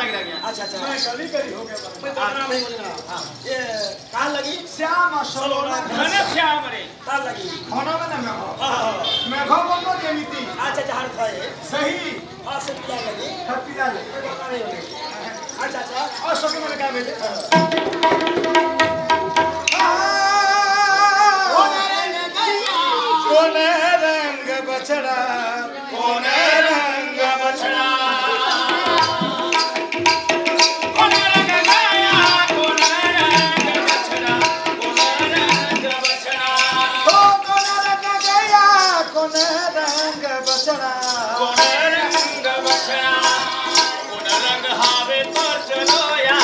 लग गया। अच्छा अच्छा मैं गली करी हो गया मैं बोलना नहीं बोलना हां ये कहां लगी श्याम सलोना घने श्याम रे कहां लगी खाना में ना हां मैं बोलनो जेमिति अच्छा अच्छा हर खाए सही हां से क्या लगी हैप्पी डाले मैं बोलना नहीं बोलना अच्छा अच्छा और सके मैंने क्या भेजे कौन रंग बछड़ा कौन रंग बछड़ा कौन रंग गाया कौन रंग बछड़ा कौन रंग बछड़ा कौन रंग गया कौन रंग बछड़ा कौन रंग बछड़ा कौन रंग हावे पर चलो या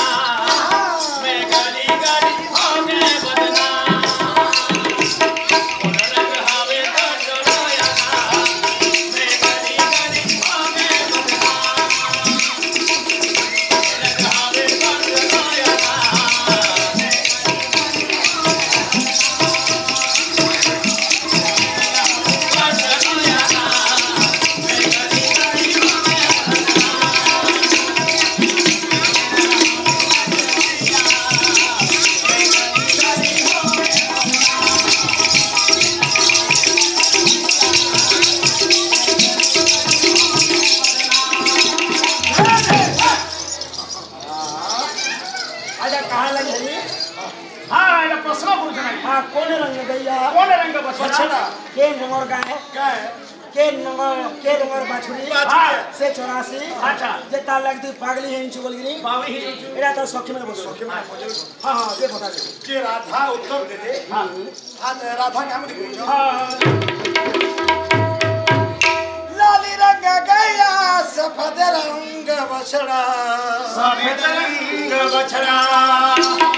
मैं गली गली भागे बदना कौन रंग हावे पर चलो या मैं गली गली भागे बदना रंग हावे पर चलो या अच्छा कहां लगी है हाँ ये प्रश्न पूछना है हां कौन रंग गैया कौन रंग बछड़ा बछड़ा के नंबर गाय क्या है के नंबर बाछुरी हाँ से 84 अच्छा जेता लगती पागली है इंचु बोलगिरी बावी ही एरा तो सखी में बोल हां हां ये बता दे कि राधा उत्तर दे दे हाँ आज राधा क्या में लिखो हाँ लाली रंग गया सफेद रंग बछड़ा सफेद रंग बछड़ा